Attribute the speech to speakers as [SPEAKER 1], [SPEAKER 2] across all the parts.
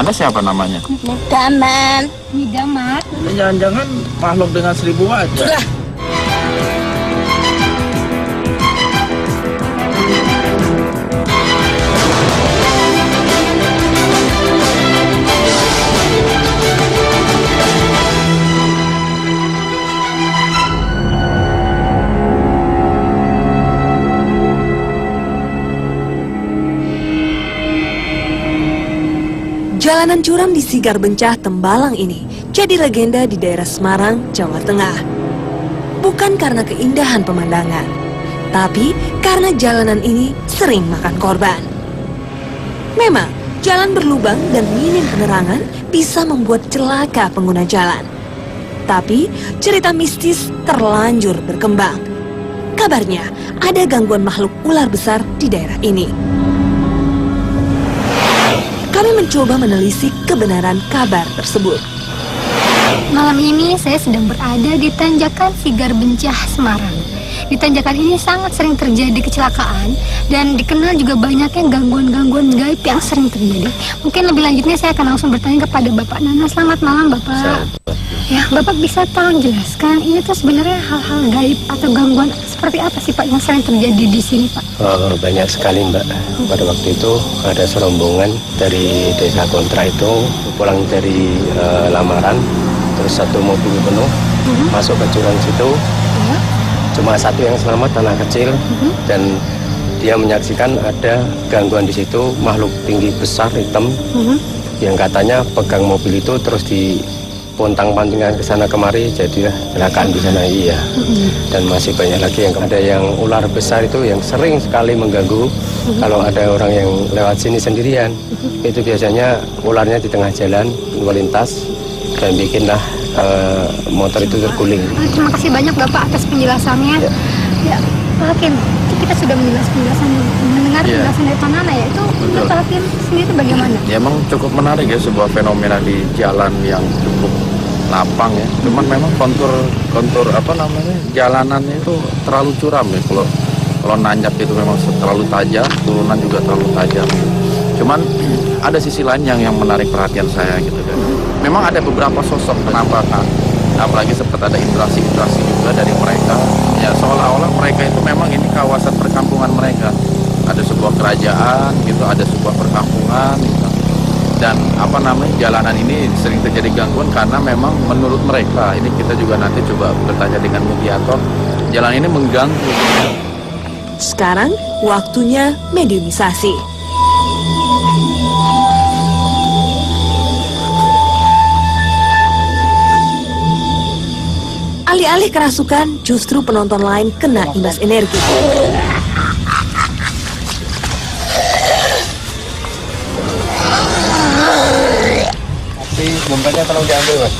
[SPEAKER 1] Anda siapa namanya?
[SPEAKER 2] Nidaman.
[SPEAKER 3] Nidaman?
[SPEAKER 1] Jangan-jangan makhluk dengan 1000 wajah.
[SPEAKER 2] Sudah.
[SPEAKER 4] Jalanan curam di Sigar Bencah Tembalang ini jadi legenda di daerah Semarang, Jawa Tengah. Bukan karena keindahan pemandangan, tapi karena jalanan ini sering makan korban. Memang, jalan berlubang dan minim penerangan bisa membuat celaka pengguna jalan. Tapi, cerita mistis terlanjur berkembang. Kabarnya, ada gangguan makhluk ular besar di daerah ini. Kami mencoba menelisik kebenaran kabar tersebut.
[SPEAKER 3] Malam ini saya sedang berada di Tanjakan Sigar Bencah, Semarang. Di tanjakan ini sangat sering terjadi kecelakaan dan dikenal juga banyaknya gangguan-gangguan gaib yang sering terjadi. Mungkin lebih lanjutnya saya akan langsung bertanya kepada Bapak Nana. Selamat malam, Bapak. Ya, Bapak bisa tolong jelaskan ini tuh sebenarnya hal-hal gaib atau gangguan seperti apa sih Pak yang sering terjadi di sini, Pak?
[SPEAKER 5] Banyak sekali, Mbak. Pada waktu itu ada serombongan dari desa Kontra itu pulang dari lamaran, terus satu mobil penuh masuk ke jurang situ. Cuma satu yang selamat, anak kecil, dan dia menyaksikan ada gangguan di situ, makhluk tinggi besar hitam yang katanya pegang mobil itu terus dipontang-pantingan ke sana kemari, jadilah kecelakaan di sana. Iya. Dan masih banyak lagi yang ada yang ular besar itu yang sering sekali mengganggu. Kalau ada orang yang lewat sini sendirian, itu biasanya ularnya di tengah jalan melintas dan bikinlah motor itu terguling.
[SPEAKER 3] Terima kasih banyak Bapak atas penjelasannya. Ya, Pak Hakim, kita sudah mendengar penjelasan dari Pak Nana ya. Itu menurut Pak Hakim sendiri bagaimana?
[SPEAKER 1] Ya, emang cukup menarik ya sebuah fenomena di jalan yang cukup lapang ya. Cuman memang kontur jalanannya itu terlalu curam ya. Kalau nanjak itu memang terlalu tajam, turunan juga terlalu tajam. Cuman ada sisi lain yang menarik perhatian saya gitu kan. Memang ada beberapa sosok penampakan, apalagi sempat ada interaksi juga dari mereka. Ya seolah-olah mereka itu memang ini kawasan perkampungan mereka. Ada sebuah kerajaan gitu, ada sebuah perkampungan gitu. Dan jalanan ini sering terjadi gangguan karena memang menurut mereka, ini kita juga nanti coba bertanya dengan mediator, jalan ini mengganggu.
[SPEAKER 4] Sekarang waktunya mediumisasi. Alih-alih kerasukan, justru penonton lain kena imbas energi.
[SPEAKER 5] Tapi dompetnya tolong diambil, Mas.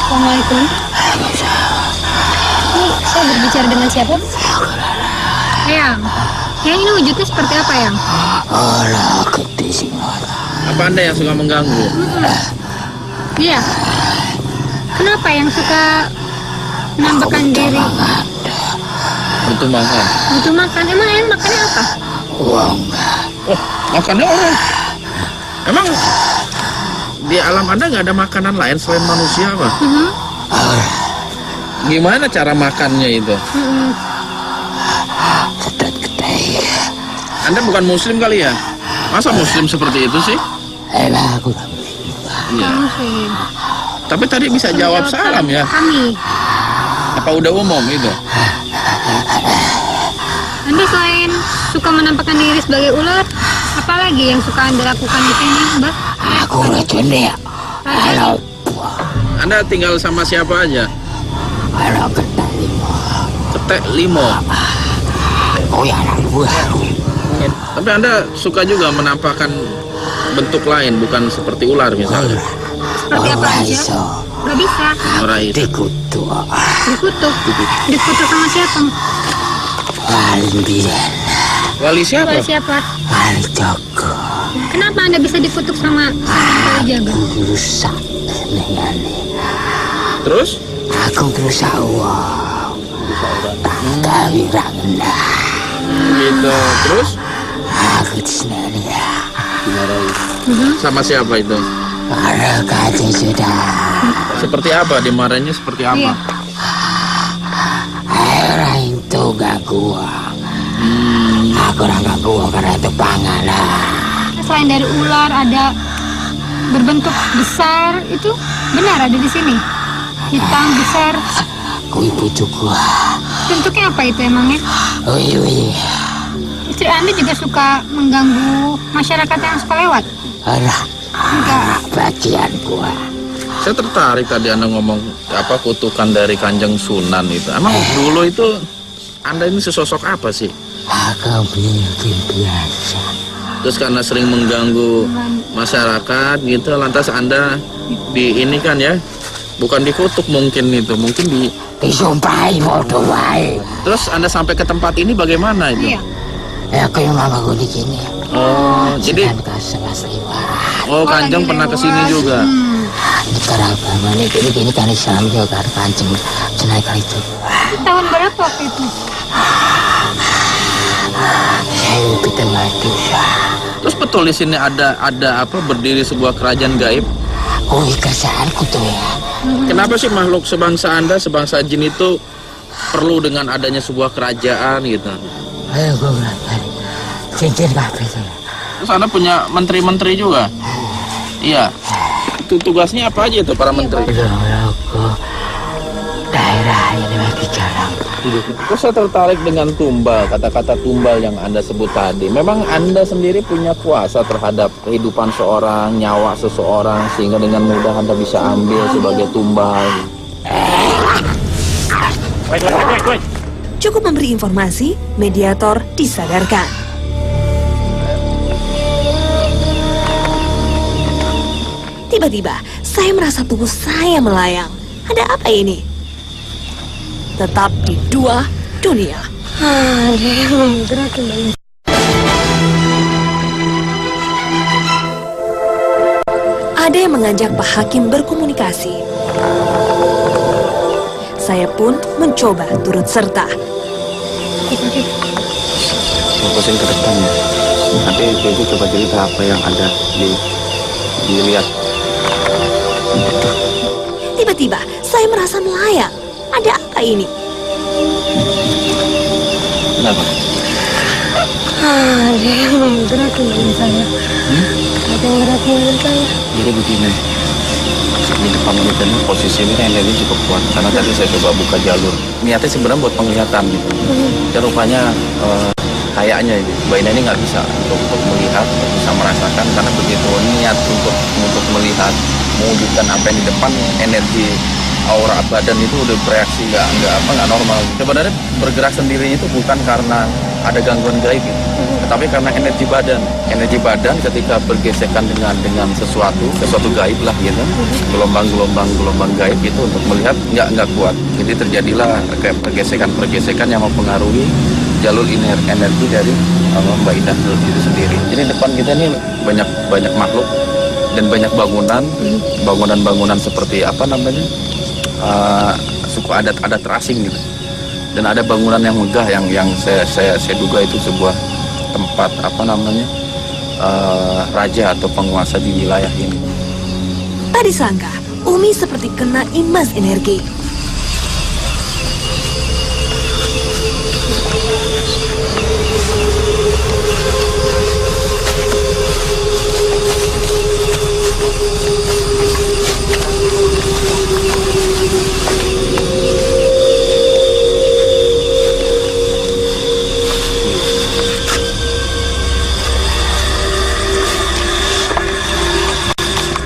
[SPEAKER 3] Assalamualaikum. Saya berbicara dengan siapa? Yang ini wujudnya seperti apa, Yang?
[SPEAKER 1] Apa Anda yang suka mengganggu?
[SPEAKER 3] Iya. Kenapa yang suka menampakkan diri?
[SPEAKER 1] Untuk makan.
[SPEAKER 3] Untuk makan. Emang yang makannya apa?
[SPEAKER 1] Oh, makannya orang. Emang di alam Anda nggak ada makanan lain selain manusia, Pak? Gimana cara makannya itu? Anda bukan muslim kali ya? Masa muslim seperti itu sih? Iya. Tapi tadi bisa jawab salam ya?
[SPEAKER 3] Kami.
[SPEAKER 1] Apa udah umum itu?
[SPEAKER 3] Anda selain suka menampakkan diri sebagai ular, apa lagi yang suka Anda lakukan di sini, Mbak?
[SPEAKER 2] Aku racunnya.
[SPEAKER 1] Anda tinggal sama siapa aja?
[SPEAKER 2] Anak ketek 5.
[SPEAKER 1] Ketek 5.
[SPEAKER 2] Oh ya, anak buah.
[SPEAKER 1] Tapi Anda suka juga menampakkan bentuk lain, bukan seperti ular misalnya?
[SPEAKER 3] Seperti apa aja? Gak bisa.
[SPEAKER 1] Orang itu.
[SPEAKER 2] Dikutuk.
[SPEAKER 3] Dikutuk sama siapa?
[SPEAKER 2] Wali
[SPEAKER 1] Wali siapa?
[SPEAKER 3] Wali siapa?
[SPEAKER 2] Wali Joko.
[SPEAKER 3] Kenapa Anda bisa dikutuk sama Kalijaga?
[SPEAKER 2] Rusak nenekane.
[SPEAKER 1] Terus?
[SPEAKER 2] Aku berusaha uang. Kali rangna.
[SPEAKER 1] Gitu. Terus?
[SPEAKER 2] Aku disini ya.
[SPEAKER 1] Sama siapa itu?
[SPEAKER 2] Para kaji sudah.
[SPEAKER 1] Seperti apa? Dimarahinnya seperti apa?
[SPEAKER 3] Iya.
[SPEAKER 2] Era itu gak kuat. Aku gak kuat karena itu panganan.
[SPEAKER 3] Selain dari ular ada berbentuk besar, itu benar ada di sini. Hitam besar.
[SPEAKER 2] Aku ibu juga.
[SPEAKER 3] Bentuknya apa itu emangnya?
[SPEAKER 2] Wih.
[SPEAKER 3] Istri Anda juga suka mengganggu masyarakat yang suka lewat?
[SPEAKER 2] Alah.
[SPEAKER 3] Enggak.
[SPEAKER 2] Bagian gua.
[SPEAKER 1] Saya tertarik tadi Anda ngomong apa kutukan dari Kanjeng Sunan itu. Emang dulu itu Anda ini sesosok apa sih?
[SPEAKER 2] Aku bikin biasa.
[SPEAKER 1] Terus karena sering mengganggu masyarakat gitu, lantas Anda di ini kan ya, bukan dikutuk mungkin itu, mungkin
[SPEAKER 2] Disumpahi bodoh wae.
[SPEAKER 1] Terus Anda sampai ke tempat ini bagaimana itu?
[SPEAKER 3] Iya.
[SPEAKER 2] Aku yang mamaku di sini.
[SPEAKER 1] Oh, jadi
[SPEAKER 2] Selas lewat.
[SPEAKER 1] oh Kanjeng pernah ke sini juga.
[SPEAKER 2] Ini karena ini kan Islam juga kancing senai kali itu.
[SPEAKER 3] Tahun berapa waktu itu?
[SPEAKER 2] Saya kita mati.
[SPEAKER 1] Terus betul di sini ada apa berdiri sebuah kerajaan gaib?
[SPEAKER 2] Oh, kerasaanku tuh ya.
[SPEAKER 1] Kenapa sih makhluk sebangsa Anda, sebangsa jin itu perlu dengan adanya sebuah kerajaan gitu?
[SPEAKER 2] Ayo gue berangkat. Cincin kafe tuh.
[SPEAKER 1] Terus Anda punya menteri-menteri juga? Iya. Itu tugasnya apa aja itu para menteri?
[SPEAKER 2] Aku daerah ini lagi jarang.
[SPEAKER 1] Terus saya tertarik dengan tumbal, kata-kata tumbal yang Anda sebut tadi. Memang Anda sendiri punya kuasa terhadap kehidupan seorang, nyawa seseorang, sehingga dengan mudah Anda bisa ambil sebagai tumbal.
[SPEAKER 4] Cukup memberi informasi, mediator disadarkan. Tiba-tiba, saya merasa tubuh saya melayang. Ada apa ini? Tetap di Dua Dunia. Ada yang mengajak Pak Hakim berkomunikasi. Saya pun mencoba turut serta.
[SPEAKER 5] Fokusin ke depan ya. Nanti ibu coba cerita apa yang ada dilihat.
[SPEAKER 4] Tiba-tiba, saya merasa melayang. Ada apa ini?
[SPEAKER 1] Kenapa?
[SPEAKER 3] Ada yang menggerakkan badan saya. Ada yang menggerakkan badan saya.
[SPEAKER 1] Jadi begini, di depan kita ini posisi ini energi cukup kuat. Karena tadi saya coba buka jalur. Niatnya sebenarnya buat penglihatan gitu. Dan rupanya kayaknya Mbak Ina ini nggak bisa untuk melihat, bisa merasakan. Karena begitu niat untuk melihat, mewujudkan apa yang di depan, energi aura badan itu udah bereaksi nggak normal. Sebenarnya bergerak sendiri itu bukan karena ada gangguan gaib gitu. Tetapi karena energi badan ketika bergesekan dengan sesuatu gaib lah gitu, gelombang gaib itu untuk melihat nggak kuat. Jadi terjadilah kayak pergesekan yang mempengaruhi jalur energi dari Mbak Ida itu sendiri. Jadi depan kita ini banyak makhluk dan banyak bangunan seperti apa namanya suku adat terasing gitu. Dan ada bangunan yang megah yang saya duga itu sebuah tempat apa namanya raja atau penguasa di wilayah ini.
[SPEAKER 4] Tak disangka, Umi seperti kena imbas energi.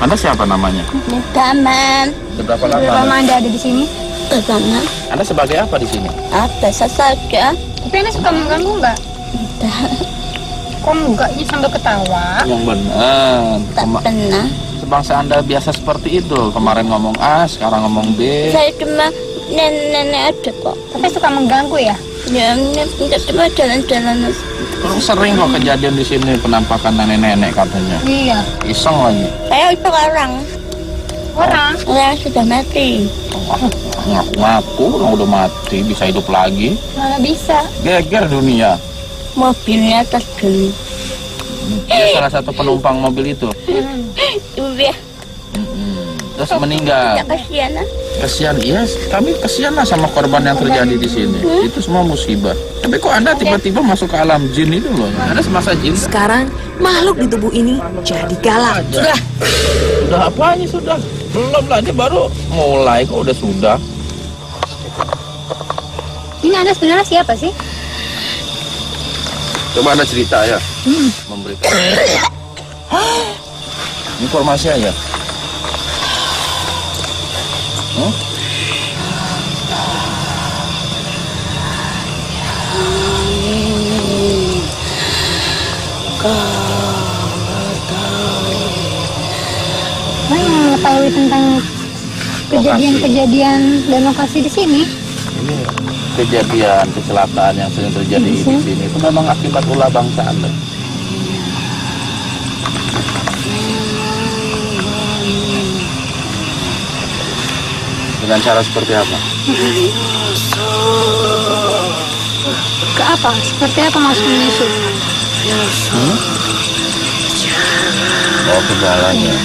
[SPEAKER 1] Anda siapa namanya?
[SPEAKER 2] Taman.
[SPEAKER 1] Berapa
[SPEAKER 3] Berapa
[SPEAKER 1] lama?
[SPEAKER 3] lama Anda ada di sini?
[SPEAKER 2] Taman.
[SPEAKER 1] Anda sebagai apa di sini?
[SPEAKER 2] Apa saja?
[SPEAKER 3] Tapi Anda suka mengganggu nggak? Kok enggaknya sambil ketawa?
[SPEAKER 1] Yang benar.
[SPEAKER 2] Tak pernah.
[SPEAKER 1] Sebangsa Anda biasa seperti itu. Kemarin ngomong A, sekarang ngomong B.
[SPEAKER 2] Saya cuma nenek ada kok.
[SPEAKER 3] Tapi suka mengganggu ya?
[SPEAKER 6] Ya, nggak cuma jalan-jalan.
[SPEAKER 1] Sering kok kejadian di sini penampakan nenek-nenek katanya.
[SPEAKER 3] Iya.
[SPEAKER 1] Iseng lagi.
[SPEAKER 6] Saya itu orang sudah mati.
[SPEAKER 1] Ngaku-ngaku orang udah mati bisa hidup lagi.
[SPEAKER 3] Malah bisa.
[SPEAKER 1] Geger dunia.
[SPEAKER 6] Mobilnya terjun.
[SPEAKER 1] Dia salah satu penumpang mobil itu.
[SPEAKER 6] Iya.
[SPEAKER 1] Terus meninggal.
[SPEAKER 6] Ya kasihan.
[SPEAKER 1] Kasihan, iya, kami kasihan lah sama korban yang terjadi di sini. Itu semua musibah. Tapi kok Anda tiba-tiba masuk ke alam jin itu loh? Anda semasa jin?
[SPEAKER 4] Sekarang makhluk di tubuh ini jadi galak.
[SPEAKER 1] Sudah apanya sudah? Belum lah, ini baru mulai kok udah sudah.
[SPEAKER 3] Ini Anda sebenarnya siapa sih?
[SPEAKER 1] Coba Anda cerita ya. Memberikan informasi aja.
[SPEAKER 3] Saya mengetahui tentang kejadian-kejadian dan lokasi di sini.
[SPEAKER 1] Ini kejadian kecelakaan yang sering terjadi di sini itu memang akibat ulah bangsa Anda. Dengan cara seperti apa?
[SPEAKER 3] Ke apa? Seperti apa maksud menyusup?
[SPEAKER 1] Oh, ke jalannya.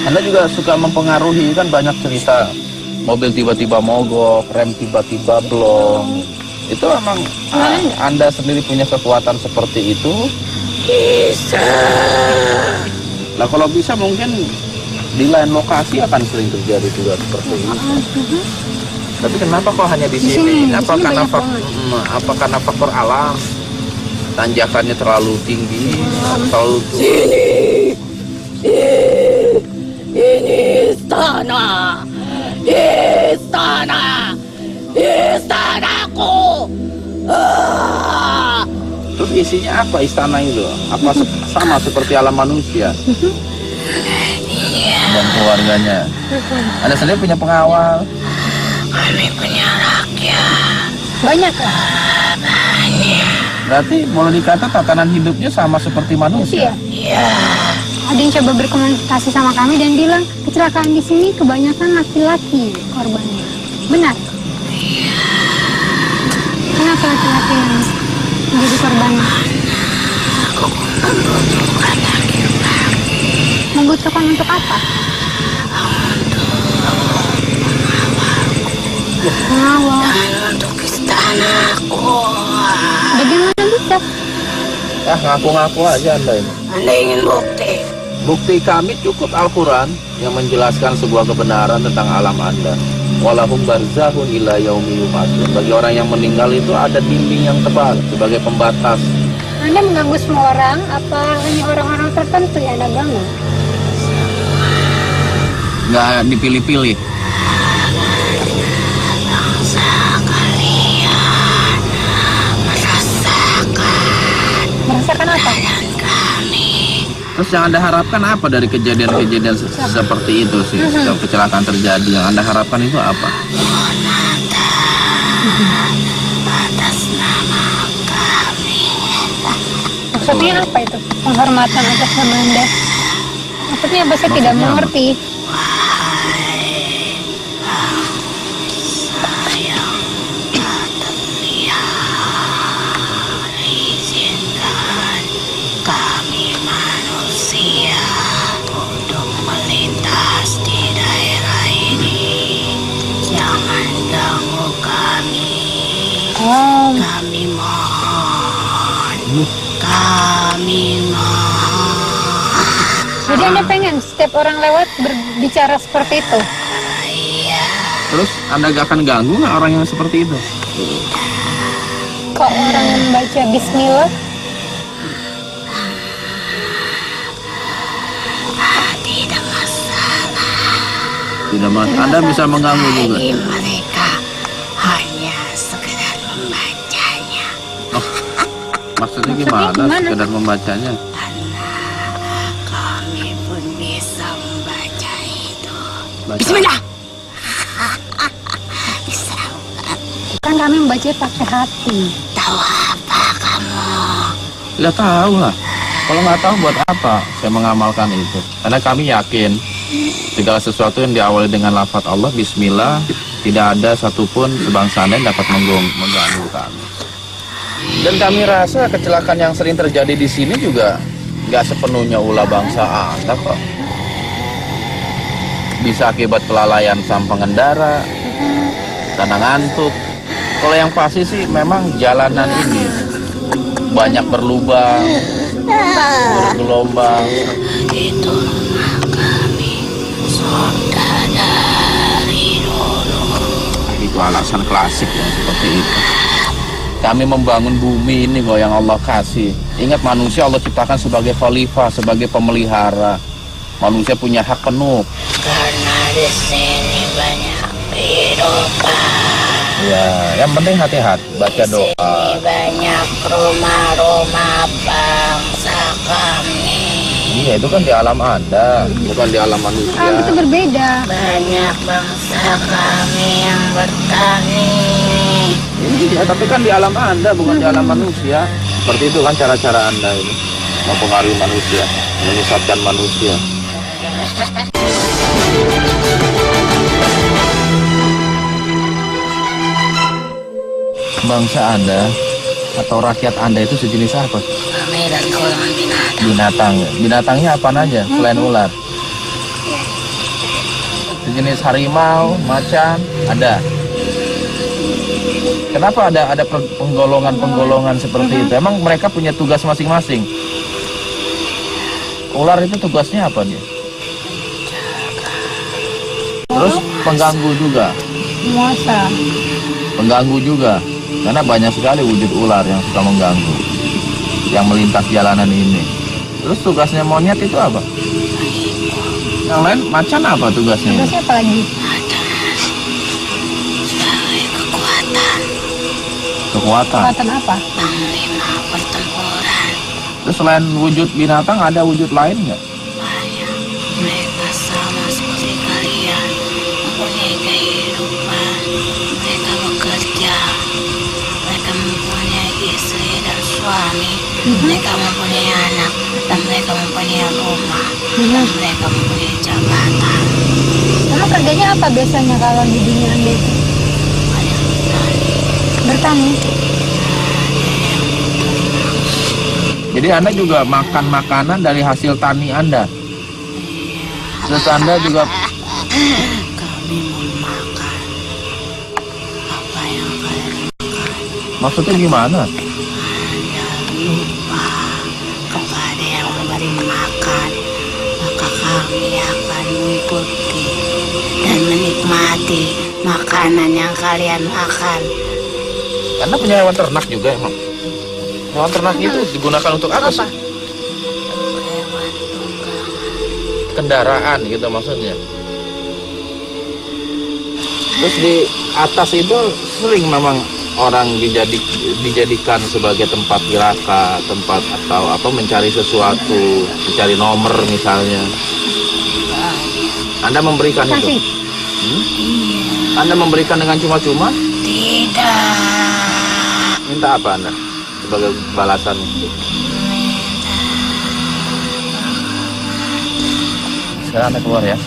[SPEAKER 1] Anda juga suka mempengaruhi, kan banyak cerita mobil tiba-tiba mogok, rem tiba-tiba blong. Itu memang Anda sendiri punya kekuatan seperti itu? Bisa. Nah, kalau bisa mungkin di lain lokasi akan sering terjadi juga seperti itu. Tapi kenapa kok hanya di sini? Apa karena faktor alam? Tanjakannya terlalu tinggi, terlalu tinggi.
[SPEAKER 2] Ini istanaku.
[SPEAKER 1] Terus isinya apa istana itu? Apa sama seperti alam manusia? Dan keluarganya. Anda sendiri punya pengawal?
[SPEAKER 2] Kami punya rakyat.
[SPEAKER 3] Banyak kan?
[SPEAKER 1] Berarti boleh dikata tatanan hidupnya sama seperti manusia?
[SPEAKER 3] Iya. Ada yang coba berkomunikasi sama kami dan bilang kecelakaan di sini kebanyakan laki-laki korbannya. Benar? Iya. Kenapa laki-laki yang menjadi korbannya?
[SPEAKER 2] Aku membutuhkan laki-laki.
[SPEAKER 3] Membutuhkan untuk apa? Mengawal.
[SPEAKER 2] Dan untuk istanaku.
[SPEAKER 3] Bagaimana bisa?
[SPEAKER 1] Ah, ngaku-ngaku aja Anda ini.
[SPEAKER 2] Anda ingin bukti?
[SPEAKER 1] Bukti kami cukup Al-Quran yang menjelaskan sebuah kebenaran tentang alam Anda. Walahum barzahun ila yaumi yub'atsun. Bagi orang yang meninggal itu ada dinding yang tebal sebagai pembatas.
[SPEAKER 3] Anda mengganggu semua orang, apa hanya orang-orang tertentu yang Anda ganggu?
[SPEAKER 1] Nggak dipilih-pilih.
[SPEAKER 3] Merasakan apa?
[SPEAKER 1] Terus yang Anda harapkan apa dari kejadian-kejadian seperti itu sih? Yang kecelakaan terjadi, yang Anda harapkan itu apa?
[SPEAKER 2] Atas nama kami.
[SPEAKER 3] Maksudnya apa itu? Penghormatan atas nama Anda? Maksudnya apa? Saya tidak mengerti.
[SPEAKER 2] Kami manusia untuk melintas di daerah ini. Jangan ganggu kami. Kami mohon. Kami mohon.
[SPEAKER 3] Jadi Anda pengen setiap orang lewat berbicara seperti itu?
[SPEAKER 2] Iya.
[SPEAKER 1] Terus Anda gak akan ganggu nggak orang yang seperti itu?
[SPEAKER 3] Kok orang yang membaca Bismillah?
[SPEAKER 2] Tidak masalah.
[SPEAKER 1] Tidak mas, Anda bisa mengganggu juga.
[SPEAKER 2] Bagi mereka hanya sekedar membacanya.
[SPEAKER 1] Maksudnya gimana? Sekedar membacanya?
[SPEAKER 2] Karena kami pun bisa membaca itu.
[SPEAKER 1] Baca.
[SPEAKER 2] Bismillah. Bisa.
[SPEAKER 3] Kan kan kami membaca pakai hati.
[SPEAKER 2] Tahu apa kamu?
[SPEAKER 1] Ya tahu lah. Kalau nggak tahu buat apa saya mengamalkan itu? Karena kami yakin segala sesuatu yang diawali dengan lafaz Allah, Bismillah, tidak ada satupun sebangsa yang dapat mengganggu kami. Dan kami rasa kecelakaan yang sering terjadi di sini juga nggak sepenuhnya ulah bangsa Anda kok. Bisa akibat kelalaian sang pengendara, karena ngantuk. Kalau yang pasti sih memang jalanan ini banyak berlubang, bergelombang.
[SPEAKER 2] Itu rumah kami sudah dari dulu.
[SPEAKER 1] Itu alasan klasik ya, seperti itu. Kami membangun bumi ini kok yang Allah kasih. Ingat, manusia Allah ciptakan sebagai khalifah, sebagai pemelihara. Manusia punya hak penuh.
[SPEAKER 2] Karena di sini banyak kehidupan.
[SPEAKER 1] Ya, yang penting hati-hati, baca doa.
[SPEAKER 2] Di sini banyak rumah-rumah bangsa kami.
[SPEAKER 1] Iya, itu kan di alam Anda, bukan di alam
[SPEAKER 3] Alam itu
[SPEAKER 1] manusia.
[SPEAKER 3] berbeda.
[SPEAKER 2] Banyak bangsa kami yang bertani.
[SPEAKER 1] Iya, tapi kan di alam Anda, bukan di alam manusia. Seperti itu kan cara-cara Anda ini mempengaruhi manusia, menyesatkan manusia. Bangsa Anda atau rakyat Anda itu sejenis apa?
[SPEAKER 2] Kami dari golongan binatang.
[SPEAKER 1] Binatang. Binatangnya apa aja selain ular? Sejenis harimau, macan, ada. Kenapa ada penggolongan seperti itu? Emang mereka punya tugas masing-masing? Ular itu tugasnya apa dia? Terus pengganggu juga.
[SPEAKER 3] Muasa.
[SPEAKER 1] Pengganggu juga. Karena banyak sekali wujud ular yang suka mengganggu, yang melintas jalanan ini. Terus tugasnya monyet itu apa? Yang lain macan apa tugasnya?
[SPEAKER 3] Tugasnya apa lagi?
[SPEAKER 2] Sebagai kekuatan.
[SPEAKER 1] Kekuatan.
[SPEAKER 3] Kekuatan apa?
[SPEAKER 2] Panglima pertempuran.
[SPEAKER 1] Terus selain wujud binatang ada wujud lain nggak?
[SPEAKER 2] Banyak. Mereka sama seperti kalian. Mempunyai kehidupan. Mereka bekerja. Mereka mempunyai istri dan suami. Mereka mempunyai anak. Dan mereka mempunyai rumah. Dan mereka mempunyai jabatan.
[SPEAKER 3] Kamu kerjanya apa biasanya kalau di dunia Anda itu?
[SPEAKER 2] Banyak bertani.
[SPEAKER 3] Bertani.
[SPEAKER 1] Jadi Anda juga makan makanan dari hasil tani Anda. Terus Anda juga
[SPEAKER 2] Kami memakan apa yang kalian
[SPEAKER 1] maksudnya gimana?
[SPEAKER 2] lupa kepada yang memberi makan, maka kami akan mengikuti dan menikmati makanan yang kalian makan.
[SPEAKER 1] Anda punya hewan ternak juga emang? Hewan ternak itu digunakan untuk apa sih?
[SPEAKER 2] Hewan tunggangan.
[SPEAKER 1] Kendaraan gitu maksudnya. Terus di atas itu sering memang orang dijadikan sebagai tempat gerakan, tempat atau apa mencari sesuatu, mencari nomor misalnya. Anda memberikan itu?
[SPEAKER 3] Kasih.
[SPEAKER 1] Anda memberikan dengan cuma-cuma?
[SPEAKER 2] Tidak.
[SPEAKER 1] Minta apa Anda sebagai balasan? Sekarang Anda keluar ya.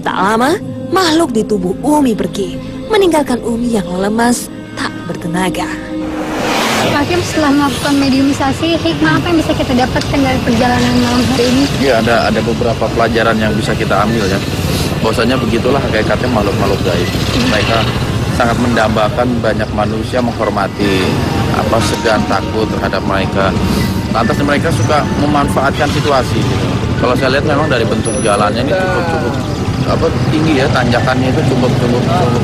[SPEAKER 4] Tak lama, makhluk di tubuh Umi pergi, meninggalkan Umi yang lemas, tak bertenaga.
[SPEAKER 3] Hakim, setelah melakukan mediumisasi, hikmah apa yang bisa kita dapatkan dari perjalanan malam hari ini?
[SPEAKER 1] Ya ada beberapa pelajaran yang bisa kita ambil ya. Bahwasanya begitulah hakikatnya makhluk-makhluk gaib. Mereka sangat mendambakan banyak manusia menghormati, segan takut terhadap mereka. Lantas mereka suka memanfaatkan situasi gitu. Kalau saya lihat memang dari bentuk jalannya ini cukup tinggi ya, tanjakannya itu cukup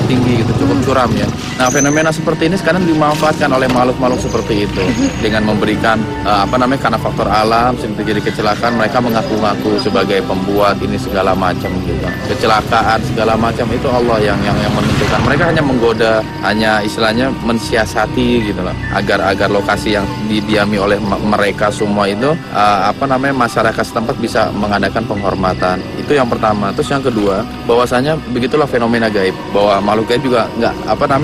[SPEAKER 1] tinggi gitu, cukup curam ya. Nah, fenomena seperti ini sekarang dimanfaatkan oleh makhluk-makhluk seperti itu dengan memberikan karena faktor alam sering terjadi kecelakaan, mereka mengaku-ngaku sebagai pembuat ini segala macam gitu. Kecelakaan segala macam itu Allah yang menentukan. Mereka hanya menggoda, hanya istilahnya mensiasati gitu loh, agar lokasi yang didiami oleh mereka semua itu masyarakat setempat bisa mengadakan penghormatan. Itu yang pertama. Terus yang kedua, kedua, bahwasanya begitulah fenomena gaib, bahwa makhluk gaib juga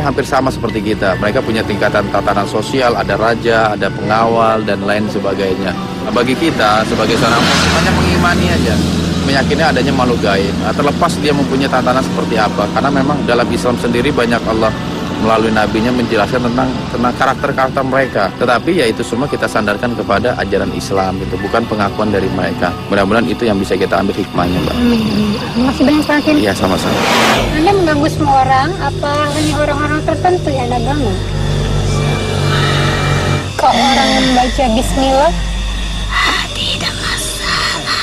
[SPEAKER 1] hampir sama seperti kita. Mereka punya tingkatan tatanan sosial, ada raja, ada pengawal dan lain sebagainya. Nah, bagi kita sebagai seorang muslim hanya mengimani aja, meyakini adanya makhluk gaib. Nah, terlepas dia mempunyai tatanan seperti apa, karena memang dalam Islam sendiri banyak Allah melalui nabinya menjelaskan tentang karakter-karakter mereka. Tetapi ya itu semua kita sandarkan kepada ajaran Islam, itu bukan pengakuan dari mereka. Mudah-mudahan itu yang bisa kita ambil hikmahnya, Mbak.
[SPEAKER 3] Masih banyak terakhir.
[SPEAKER 1] Iya, sama-sama.
[SPEAKER 3] Anda mengganggu semua orang, apa hanya orang-orang tertentu yang Anda ganggu? Kok orang yang membaca Bismillah?
[SPEAKER 2] Tidak masalah.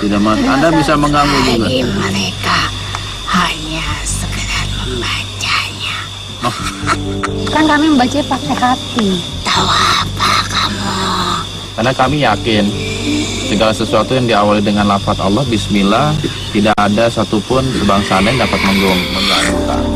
[SPEAKER 1] Tidak masalah. Anda bisa mengganggu juga.
[SPEAKER 2] Bagi mereka hanya sekedar membacanya.
[SPEAKER 3] Kan kami membaca pakai hati.
[SPEAKER 2] Tahu apa kamu?
[SPEAKER 1] Karena kami yakin segala sesuatu yang diawali dengan lafaz Allah Bismillah, tidak ada satupun sebangsa yang dapat mengganggu.